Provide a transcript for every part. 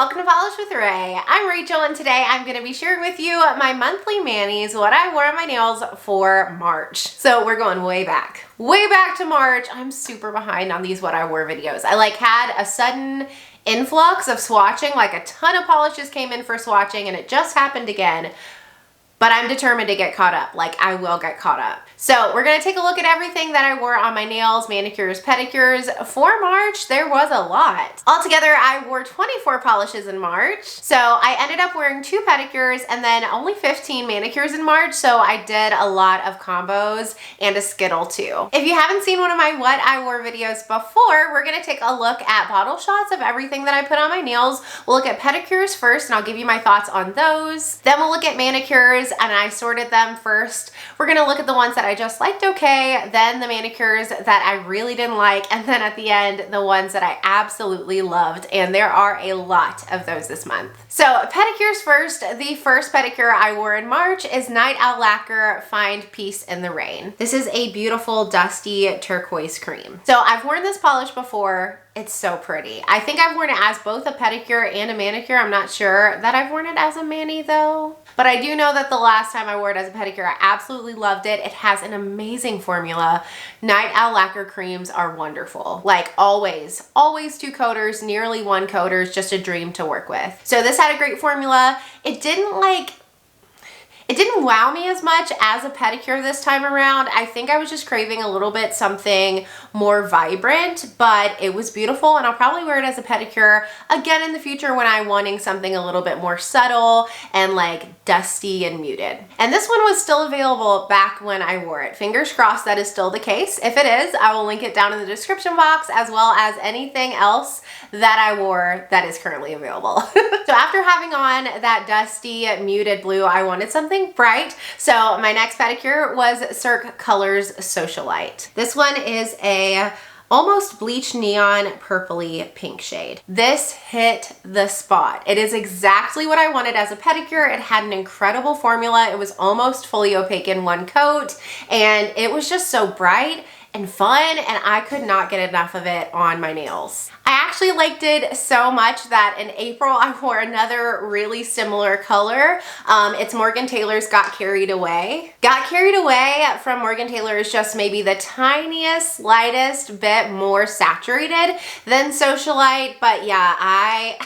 welcome to Polish with Ray. I'm Rachel and today I'm going to be sharing with you my monthly manis, what I wore on my nails for March. So we're going way back to March. I'm super behind on these what I wore videos. I had a sudden influx of swatching, a ton of polishes came in for swatching and it just happened again. But I'm determined to get caught up. I will get caught up. So we're gonna take a look at everything that I wore on my nails, manicures, pedicures. For March, there was a lot. Altogether, I wore 24 polishes in March. So I ended up wearing 2 pedicures and then only 15 manicures in March. So I did a lot of combos and a Skittle too. If you haven't seen one of my what I wore videos before, we're gonna take a look at bottle shots of everything that I put on my nails. We'll look at pedicures first and I'll give you my thoughts on those. Then we'll look at manicures and I sorted them first. We're gonna look at the ones that I just liked okay, then the manicures that I really didn't like, and then at the end, the ones that I absolutely loved, and there are a lot of those this month. So pedicures first. The first pedicure I wore in March is Out Lacquer Find Peace in the Rain. This is a beautiful dusty turquoise cream. So I've worn this polish before. It's so pretty. I think I've worn it as both a pedicure and a manicure. I'm not sure that I've worn it as a mani though. But I do know that the last time I wore it as a pedicure, I absolutely loved it. It has an amazing formula. Out Lacquer creams are wonderful. Always 2 coaters, nearly 1 coater is just a dream to work with. So this had a great formula. It didn't wow me as much as a pedicure this time around. I think I was just craving a little bit something more vibrant, but it was beautiful and I'll probably wear it as a pedicure again in the future when I'm wanting something a little bit more subtle and dusty and muted. And this one was still available back when I wore it. Fingers crossed that is still the case. If it is, I will link it down in the description box as well as anything else that I wore that is currently available. So after having on that dusty muted blue, I wanted something bright. So my next pedicure was Cirque Colors Socialite. This one is a almost bleach neon purpley pink shade. This hit the spot. It is exactly what I wanted as a pedicure. It had an incredible formula. It was almost fully opaque in 1 coat and it was just so bright and fun and I could not get enough of it on my nails. I actually liked it so much that in April I wore another really similar color. It's Morgan Taylor's Got Carried Away. Got Carried Away from Morgan Taylor is just maybe the tiniest, slightest bit more saturated than Socialite, but yeah, I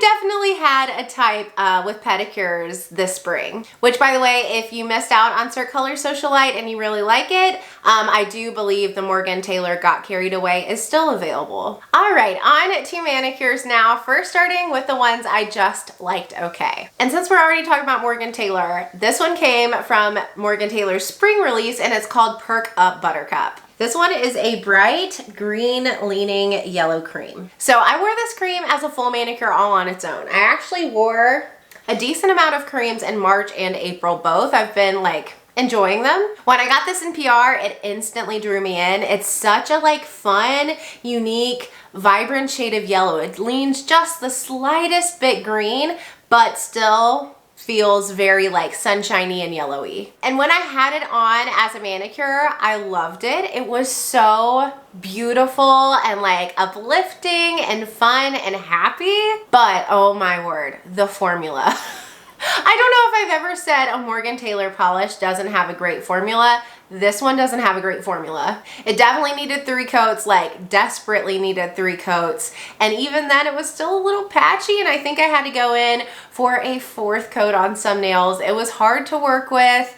definitely had a type with pedicures this spring. Which, by the way, if you missed out on Cirque Color Socialite and you really like it, I do believe the Morgan Taylor Got Carried Away is still available. All right, on to manicures now. First starting with the ones I just liked okay. And since we're already talking about Morgan Taylor, this one came from Morgan Taylor's spring release and it's called Perk Up Buttercup. This one is a bright green leaning yellow cream. So I wore this cream as a full manicure all on its own. I actually wore a decent amount of creams in March and April both. I've been enjoying them. When I got this in PR, it instantly drew me in. It's such a fun, unique, vibrant shade of yellow. It leans just the slightest bit green, but still feels very sunshiny and yellowy. And when I had it on as a manicure, I loved it. It was so beautiful and uplifting and fun and happy. But oh my word, the formula. I don't know if I've ever said a Morgan Taylor polish doesn't have a great formula. This one doesn't have a great formula. It definitely needed 3 coats, desperately needed 3 coats. And even then it was still a little patchy and I think I had to go in for a 4th coat on some nails. It was hard to work with,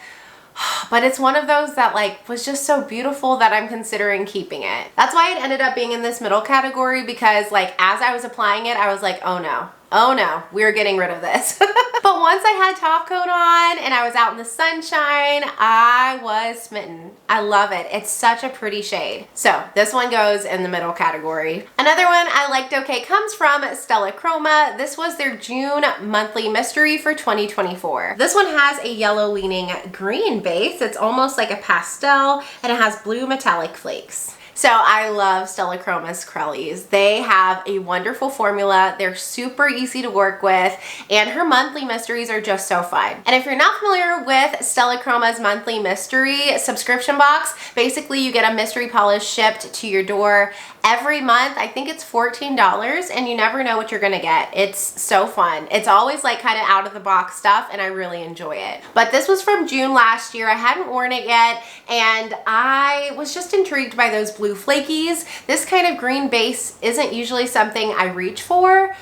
but it's one of those that was just so beautiful that I'm considering keeping it. That's why it ended up being in this middle category because as I was applying it, I was oh no, we're getting rid of this. But once I had top coat on and I was out in the sunshine, I was smitten. I love it. It's such a pretty shade. So this one goes in the middle category. Another one I liked okay comes from Stella Chroma. This was their June monthly mystery for 2024. This one has a yellow leaning green base. It's almost like a pastel and it has blue metallic flakes. So I love Stella Chroma's Crellies. They have a wonderful formula. They're super easy to work with, and her monthly mysteries are just so fun. And if you're not familiar with Stella Chroma's monthly mystery subscription box, basically you get a mystery polish shipped to your door every month. I think it's $14, and you never know what you're gonna get. It's so fun. It's always like kind of out of the box stuff, and I really enjoy it. But this was from June last year. I hadn't worn it yet, and I was just intrigued by those blue flakies. This kind of green base isn't usually something I reach for,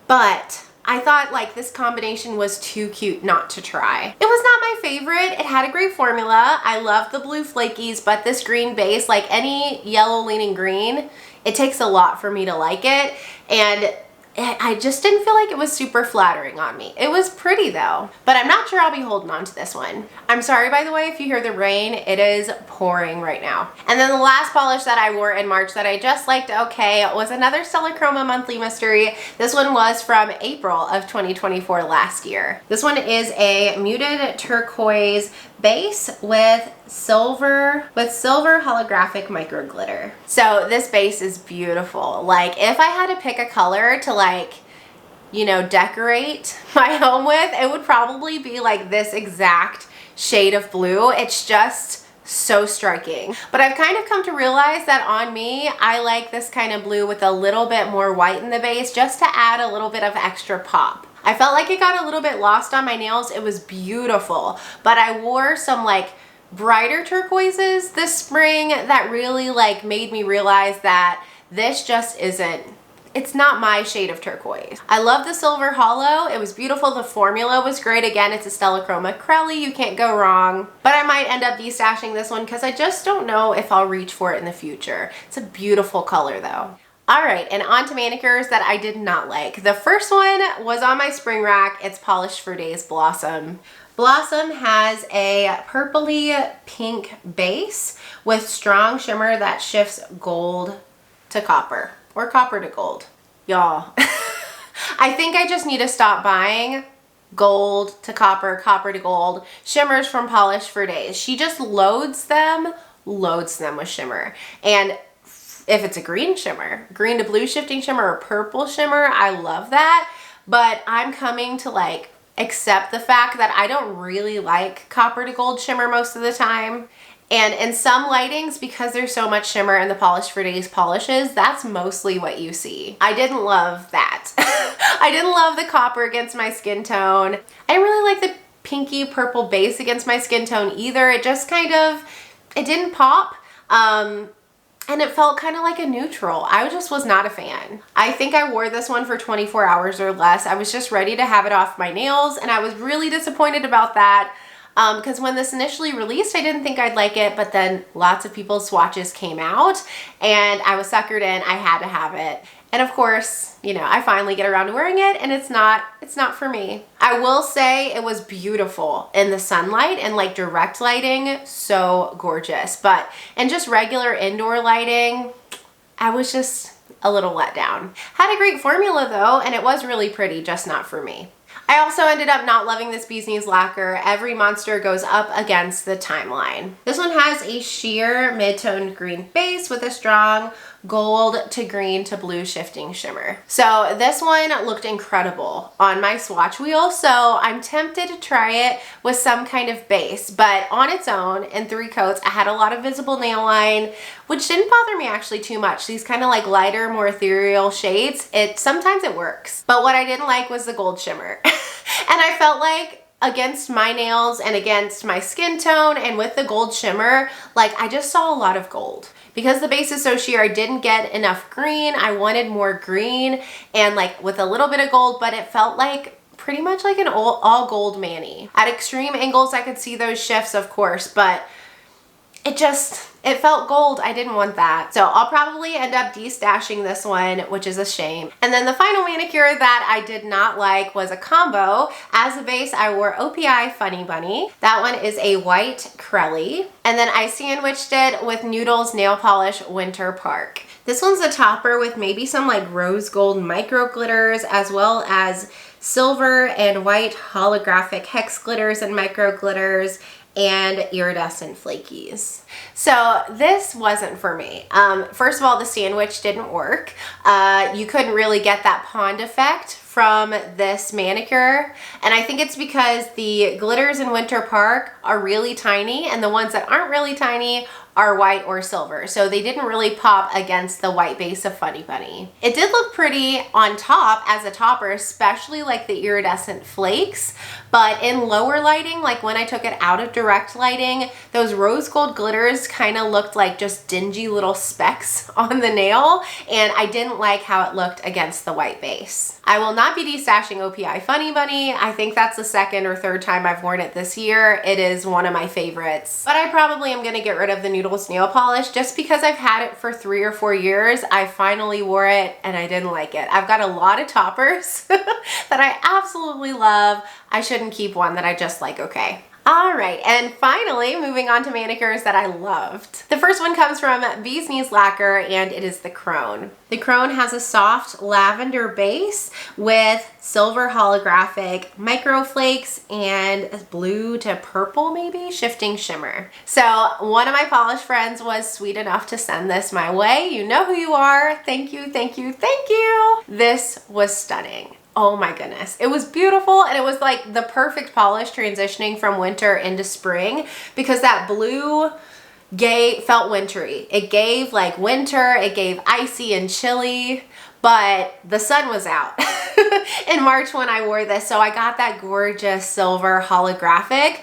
but I thought like this combination was too cute not to try. It was not my favorite. It had a great formula. I love the blue flakies, but this green base, like any yellow leaning green, it takes a lot for me to like it, and I just didn't feel like it was super flattering on me. It was pretty though, but I'm not sure I'll be holding on to this one. I'm sorry, by the way, if you hear the rain, it is pouring right now. And then the last polish that I wore in March that I just liked okay was another Stella Chroma monthly mystery. This one was from April of 2024 last year. This one is a muted turquoise base with silver holographic micro glitter. So this base is beautiful. Like if I had to pick a color to like, you know, decorate my home with, it would probably be like this exact shade of blue. It's just so striking. But I've kind of come to realize that on me, I like this kind of blue with a little bit more white in the base just to add a little bit of extra pop. I felt like it got a little bit lost on my nails. It was beautiful, but I wore some like brighter turquoises this spring that really like made me realize that this just isn't, it's not my shade of turquoise. I love the silver holo. It was beautiful. The formula was great. Again, it's a Stella Chroma Crelly. You can't go wrong. But I might end up destashing this one because I just don't know if I'll reach for it in the future. It's a beautiful color though. All right, and on to manicures that I did not like. The first one was on my spring rack. It's Polish for Days Blossom. Blossom has a purpley pink base with strong shimmer that shifts gold to copper or copper to gold. Y'all, I think I just need to stop buying gold to copper, copper to gold shimmers from Polish for Days. She just loads them with shimmer. And if it's a green shimmer, green to blue shifting shimmer or purple shimmer, I love that. But I'm coming to like accept the fact that I don't really like copper to gold shimmer most of the time. And in some lightings, because there's so much shimmer in the Polish for Days polishes, that's mostly what you see. I didn't love that. I didn't love the copper against my skin tone. I didn't really like the pinky purple base against my skin tone either. It just kind of, it didn't pop. And it felt kind of like a neutral. I just was not a fan. I think I wore this one for 24 hours or less. I was just ready to have it off my nails, and I was really disappointed about that because when this initially released, I didn't think I'd like it, but then lots of people's swatches came out and I was suckered in. I had to have it. And of course, you know, I finally get around to wearing it and it's not for me. I will say it was beautiful in the sunlight and like direct lighting, so gorgeous. But in just regular indoor lighting, I was just a little let down. Had a great formula though, and it was really pretty, just not for me. I also ended up not loving this Bee's Knees lacquer. Every monster goes up against the timeline. This one has a sheer mid-toned green base with a strong gold to green to blue shifting shimmer. So this one looked incredible on my swatch wheel, so I'm tempted to try it with some kind of base, but on its own in 3 coats, I had a lot of visible nail line, which didn't bother me actually too much. These kind of like lighter, more ethereal shades, sometimes it works. But what I didn't like was the gold shimmer. And I felt like against my nails and against my skin tone and with the gold shimmer, like I just saw a lot of gold. Because the base is so sheer, I didn't get enough green. I wanted more green and like with a little bit of gold, but it felt like pretty much like an all gold mani. At extreme angles, I could see those shifts, of course, but it felt gold. I didn't want that. So I'll probably end up destashing this one, which is a shame. And then the final manicure that I did not like was a combo. As a base, I wore OPI Funny Bunny. That one is a white Crelly. And then I sandwiched it with Noodles Nail Polish Winter Park. This one's a topper with maybe some like rose gold micro glitters as well as silver and white holographic hex glitters and micro glitters. and iridescent flakies. So this wasn't for me. First of all, the sandwich didn't work. You couldn't really get that pond effect from this manicure, and I think it's because the glitters in Winter Park are really tiny and the ones that aren't really tiny are white or silver, so they didn't really pop against the white base of Funny Bunny. It did look pretty on top as a topper, especially like the iridescent flakes, but in lower lighting, like when I took it out of direct lighting, those rose gold glitters kind of looked like just dingy little specks on the nail, and I didn't like how it looked against the white base. I will not be destashing OPI Funny Bunny. I think that's the second or third time I've worn it this year. It is one of my favorites, but I probably am gonna get rid of the Noodles nail polish just because I've had it for 3 or 4 years. I finally wore it and I didn't like it. I've got a lot of toppers that I absolutely love. I shouldn't keep one that I just like okay. All right, and finally, moving on to manicures that I loved. The first one comes from Bee's Knees Lacquer, and it is the Crone. The Crone has a soft lavender base with silver holographic micro flakes and blue to purple maybe shifting shimmer. So one of my polish friends was sweet enough to send this my way. You know who you are. Thank you, thank you, thank you. This was stunning. Oh my goodness. It was beautiful, and it was like the perfect polish transitioning from winter into spring because that blue felt wintry. It gave like winter, it gave icy and chilly, but the sun was out in March when I wore this. So I got that gorgeous silver holographic.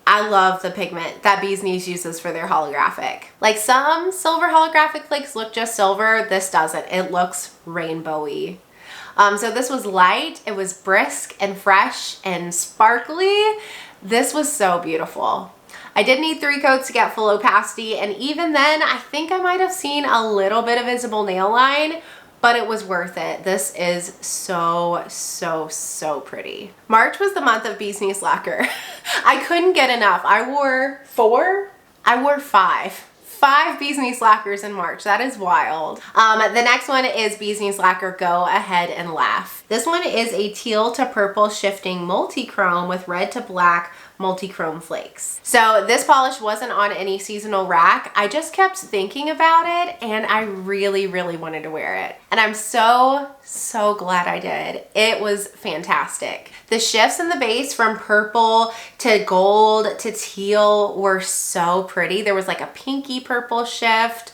I love the pigment that Bee's Knees uses for their holographic. Like some silver holographic flakes look just silver. This doesn't. It looks rainbowy. So this was light, it was brisk and fresh and sparkly. This was so beautiful. I did need 3 coats to get full opacity, and even then I think I might have seen a little bit of visible nail line, but it was worth it. This is so, so, so pretty. March was the month of Bee's Knees Lacquer. I couldn't get enough. I wore 5 Bee's Knees Lacquers in March. That is wild. The next one is Bee's Knees Lacquer Go Ahead and Laugh. This one is a teal to purple shifting multi-chrome with red to black multi-chrome flakes. So this polish wasn't on any seasonal rack. I just kept thinking about it and I really, really wanted to wear it. And I'm so, so glad I did. It was fantastic. The shifts in the base from purple to gold to teal were so pretty. There was like a pinky purple shift.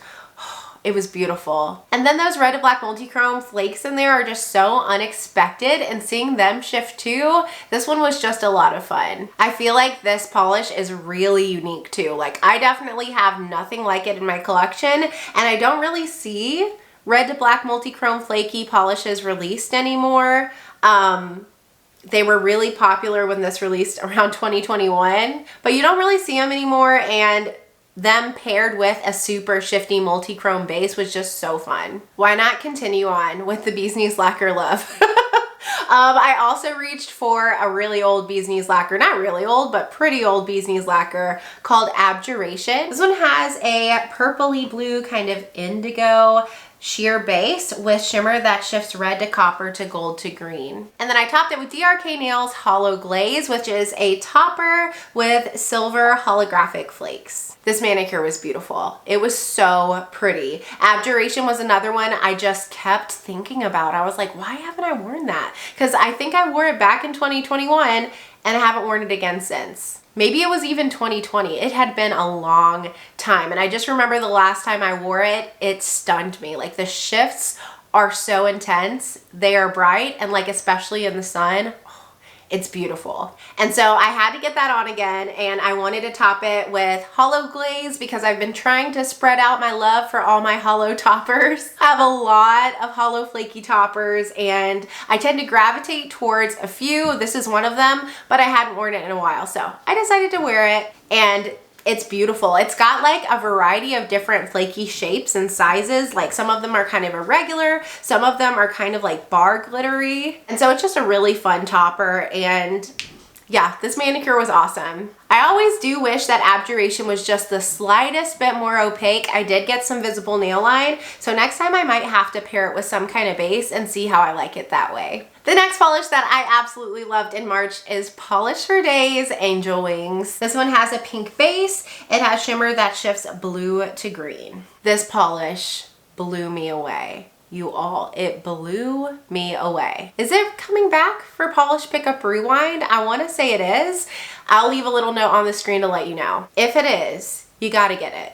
It was beautiful. And then those red to black multi-chrome flakes in there are just so unexpected, and seeing them shift too, this one was just a lot of fun. I feel like this polish is really unique too. Like I definitely have nothing like it in my collection, and I don't really see red to black multi-chrome flaky polishes released anymore. They were really popular when this released around 2021, but you don't really see them anymore, and them paired with a super shifty multi-chrome base was just so fun. Why not continue on with the Bee's Knees Lacquer love? I also reached for a really old Bee's Knees Lacquer, not really old, but pretty old Bee's Knees Lacquer called Abjuration. This one has a purpley blue kind of indigo sheer base with shimmer that shifts red to copper to gold to green. And then I topped it with DRK Nails Holo Glaze, which is a topper with silver holographic flakes. This manicure was beautiful. It was so pretty. Abjuration was another one I just kept thinking about. I was like, why haven't I worn that? Because I think I wore it back in 2021 and I haven't worn it again since. Maybe it was even 2020. It had been a long time. And I just remember the last time I wore it, it stunned me. Like the shifts are so intense. They are bright, and like especially in the sun, it's beautiful. And so I had to get that on again, and I wanted to top it with Holo Glaze because I've been trying to spread out my love for all my holo toppers. I have a lot of holo flaky toppers, and I tend to gravitate towards a few. This is one of them, but I hadn't worn it in a while, so I decided to wear it, and it's beautiful. It's got like a variety of different flaky shapes and sizes. Like some of them are kind of irregular, some of them are kind of like bar glittery. And so it's just a really fun topper, and Yeah, this manicure was awesome. I always do wish that Abjuration was just the slightest bit more opaque. I did get some visible nail line, so next time I might have to pair it with some kind of base and see how I like it that way. The next polish that I absolutely loved in March is Polish for Days Angel Wings. This one has a pink base. It has shimmer that shifts blue to green. This polish blew me away. You all, it blew me away. Is it coming back for Polish Pickup Rewind? I want to say it is. I'll leave a little note on the screen to let you know. If it is, you gotta get it.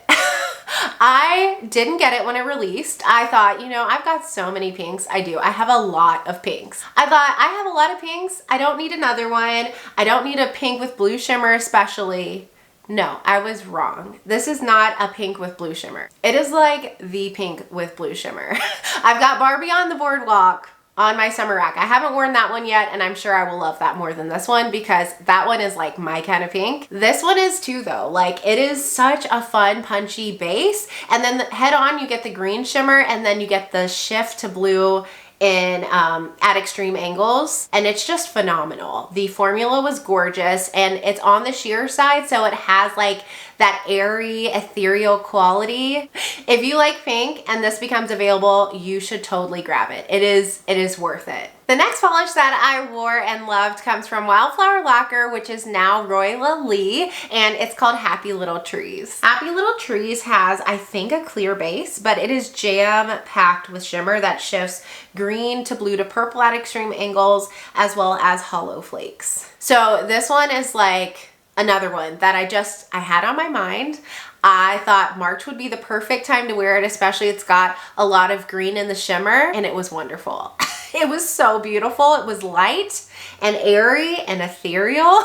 I didn't get it when it released. I thought, you know, I've got so many pinks. I do. I have a lot of pinks. I thought, I have a lot of pinks. I don't need another one. I don't need a pink with blue shimmer especially. No, I was wrong. This is not a pink with blue shimmer. It is like the pink with blue shimmer. I've got Barbie on the Boardwalk on my summer rack. I haven't worn that one yet, and I'm sure I will love that more than this one because that one is like my kind of pink. This one is too though. Like, it is such a fun punchy base, and then head on you get the green shimmer, and then you get the shift to blue in at extreme angles, and it's just phenomenal. The formula was gorgeous, and it's on the sheer side, so it has like that airy ethereal quality. If you like pink and this becomes available, you should totally grab it. It is worth it. The next polish that I wore and loved comes from Wildflower Lacquer, which is now Royal Lee, and it's called Happy Little Trees. Happy Little Trees has, I think, a clear base, but it is jam-packed with shimmer that shifts green to blue to purple at extreme angles, as well as hollow flakes. So this one is like another one that I had on my mind. I thought March would be the perfect time to wear it, especially it's got a lot of green in the shimmer, and it was wonderful. It was so beautiful. It was light and airy and ethereal.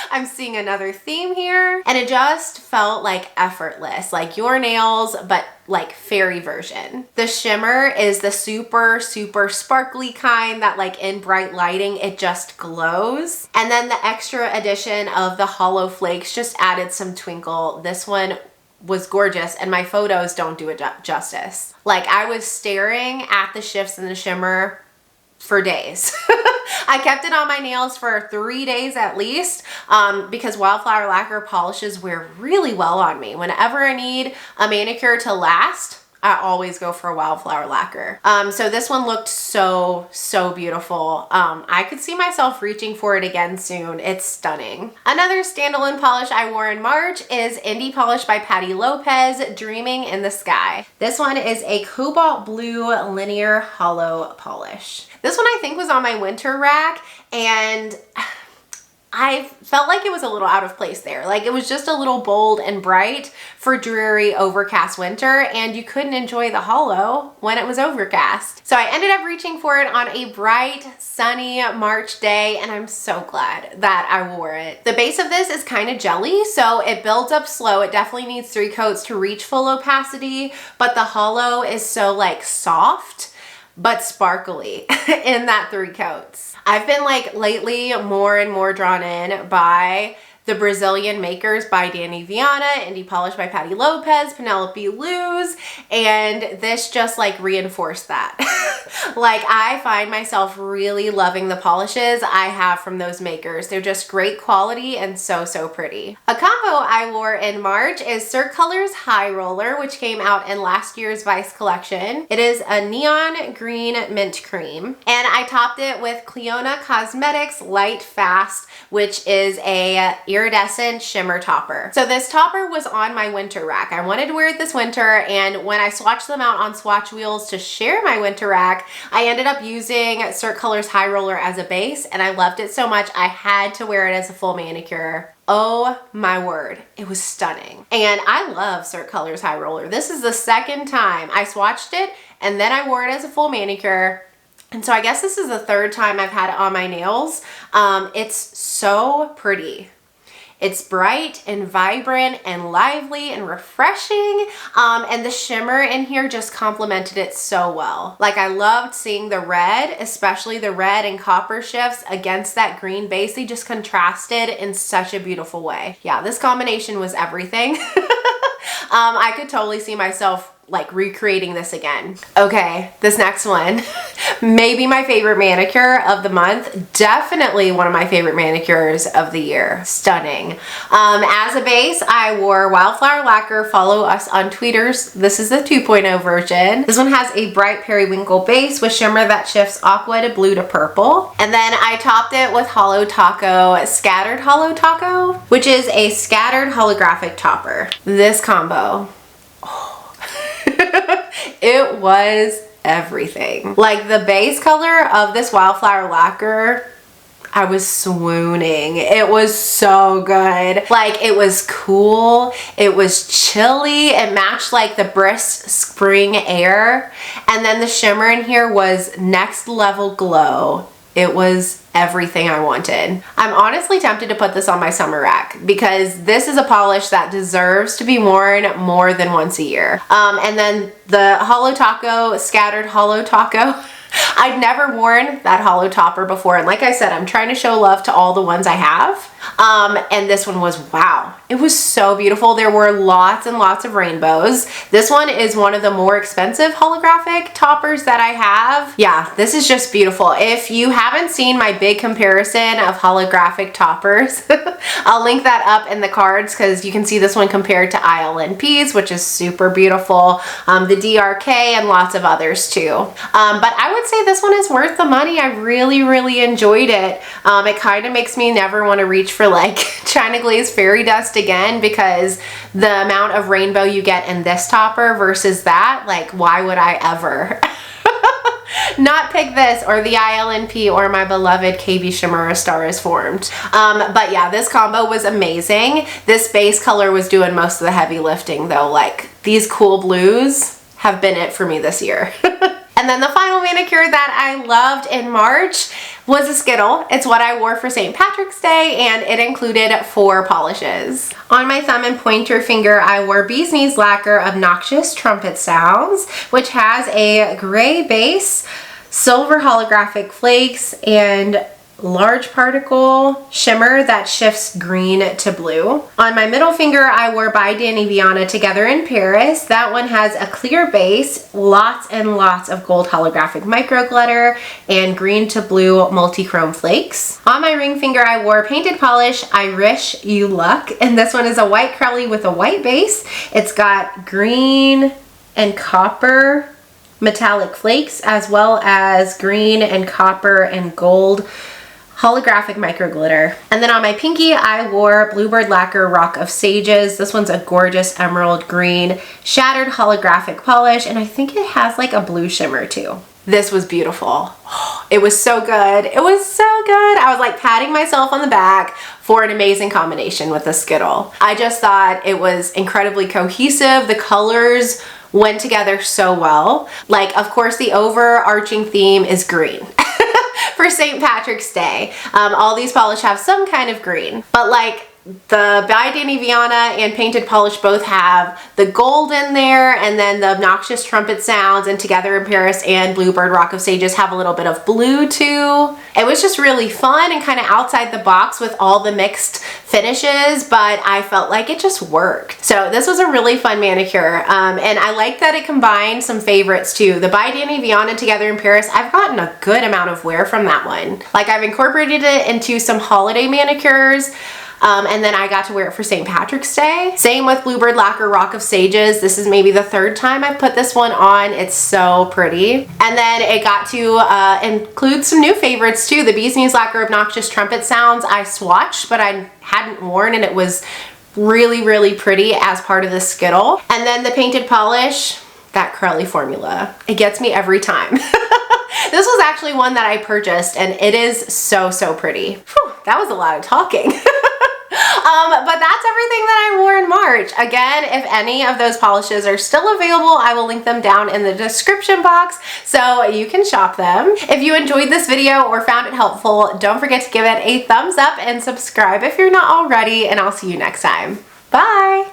I'm seeing another theme here. And it just felt like effortless, like your nails, but like fairy version. The shimmer is the super, super sparkly kind that like in bright lighting, it just glows. And then the extra addition of the hollow flakes just added some twinkle. This one was gorgeous, and my photos don't do it justice. Like, I was staring at the shifts in the shimmer for days. I kept it on my nails for 3 days at least because Wildflower Lacquer polishes wear really well on me. Whenever I need a manicure to last, I always go for a Wildflower Lacquer. So this one looked so, so beautiful. I could see myself reaching for it again soon. It's stunning. Another standalone polish I wore in March is Indie Polish by Patty Lopez, Dreaming in the Sky. This one is a cobalt blue linear hollow polish. This one I think was on my winter rack, and I felt like it was a little out of place there. Like, it was just a little bold and bright for dreary, overcast winter, and you couldn't enjoy the hollow when it was overcast. So I ended up reaching for it on a bright, sunny March day, and I'm so glad that I wore it. The base of this is kind of jelly, so it builds up slow. It definitely needs 3 coats to reach full opacity, but the hollow is so like soft but sparkly in that 3 coats. I've been like lately more and more drawn in by the Brazilian Makers by Dany Vianna, Indie Polish by Patty Lopez, Penelope Luz, and this just like reinforced that. Like, I find myself really loving the polishes I have from those makers. They're just great quality and so, so pretty. A combo I wore in March is Cirque Colors High Roller, which came out in last year's Vice collection. It is a neon green mint cream, and I topped it with Clionadh Cosmetics Lightfast, which is a iridescent shimmer topper. So this topper was on my winter rack. I wanted to wear it this winter, and when I swatched them out on swatch wheels to share my winter rack, I ended up using Cirque Colors High Roller as a base, and I loved it so much I had to wear it as a full manicure. Oh my word, it was stunning. And I love Cirque Colors High Roller. This is the second time I swatched it, and then I wore it as a full manicure. And so I guess this is the 3rd time I've had it on my nails. It's so pretty. It's bright and vibrant and lively and refreshing, and the shimmer in here just complemented it so well. Like, I loved seeing the red, especially the red and copper shifts against that green base. They just contrasted in such a beautiful way. Yeah, this combination was everything. I could totally see myself like recreating this again. Okay, this next one, maybe my favorite manicure of the month, definitely one of my favorite manicures of the year. Stunning. As a base, I wore Wildflower Lacquer. Follow us on tweeters. This is the 2.0 version. This one has a bright periwinkle base with shimmer that shifts aqua to blue to purple. And then I topped it with Holo Taco, Scattered Holo Taco, which is a scattered holographic topper. This combo, it was everything. Like the base color of this Wildflower Lacquer, I was swooning. It was so good. Like it was cool. It was chilly. It matched like the brisk spring air. And then the shimmer in here was next level glow. It was everything I wanted. I'm honestly tempted to put this on my summer rack because this is a polish that deserves to be worn more than once a year. And then the Holo Taco, Scattered Holo Taco. I'd never worn that Holo topper before, and like I said, I'm trying to show love to all the ones I have. And this one was, wow, it was so beautiful. There were lots and lots of rainbows. This one is one of the more expensive holographic toppers that I have. Yeah, this is just beautiful. If you haven't seen my big comparison of holographic toppers, I'll link that up in the cards because you can see this one compared to ILNPs, which is super beautiful, the DRK, and lots of others too. But I would say this one is worth the money. I really, really enjoyed it. It kind of makes me never want to reach for like China Glaze Fairy Dust again because the amount of rainbow you get in this topper versus that, like why would I ever not pick this or the ILNP or my beloved KB Shimmer A Star Is Formed. But yeah, this combo was amazing. This base color was doing most of the heavy lifting though. Like these cool blues have been it for me this year. And then the final manicure that I loved in March was a Skittle. It's what I wore for St. Patrick's Day, and it included 4 polishes. On my thumb and pointer finger, I wore Bee's Knees Lacquer Obnoxious Trumpet Sounds, which has a gray base, silver holographic flakes, and large particle shimmer that shifts green to blue. On my middle finger, I wore By Dany Vianna Together in Paris. That one has a clear base, lots and lots of gold holographic micro glitter, and green to blue multi-chrome flakes. On my ring finger, I wore Painted Polish I Wish You Luck, and this one is a white Crowley with a white base. It's got green and copper metallic flakes, as well as green and copper and gold holographic micro glitter. And then on my pinky, I wore Bluebird Lacquer Rock of Sages. This one's a gorgeous emerald green shattered holographic polish, and I think it has like a blue shimmer too. This was beautiful. It was so good. It was so good. I was like patting myself on the back for an amazing combination with the Skittle. I just thought it was incredibly cohesive. The colors went together so well. Like, of course, the overarching theme is green. For St. Patrick's Day. All these polish have some kind of green, but like the By Dany Vianna and Painted Polish both have the gold in there, and then the Obnoxious Trumpet Sounds and Together in Paris and Bluebird Rock of Sages have a little bit of blue too. It was just really fun and kind of outside the box with all the mixed finishes, but I felt like it just worked. So this was a really fun manicure, and I like that it combined some favorites too. The By Dany Vianna Together in Paris, I've gotten a good amount of wear from that one. Like I've incorporated it into some holiday manicures, and then I got to wear it for St. Patrick's Day. Same with Bluebird Lacquer Rock of Sages. This is maybe the 3rd time I've put this one on. It's so pretty. And then it got to include some new favorites too. The Bee's Knees Lacquer Obnoxious Trumpet Sounds I swatched, but I hadn't worn, and it was really, really pretty as part of the Skittle. And then the Painted Polish, that Crowley formula. It gets me every time. This was actually one that I purchased, and it is so, so pretty. Whew, that was a lot of talking. But that's everything that I wore in March. Again, if any of those polishes are still available, I will link them down in the description box so you can shop them. If you enjoyed this video or found it helpful, don't forget to give it a thumbs up and subscribe if you're not already, and I'll see you next time. Bye!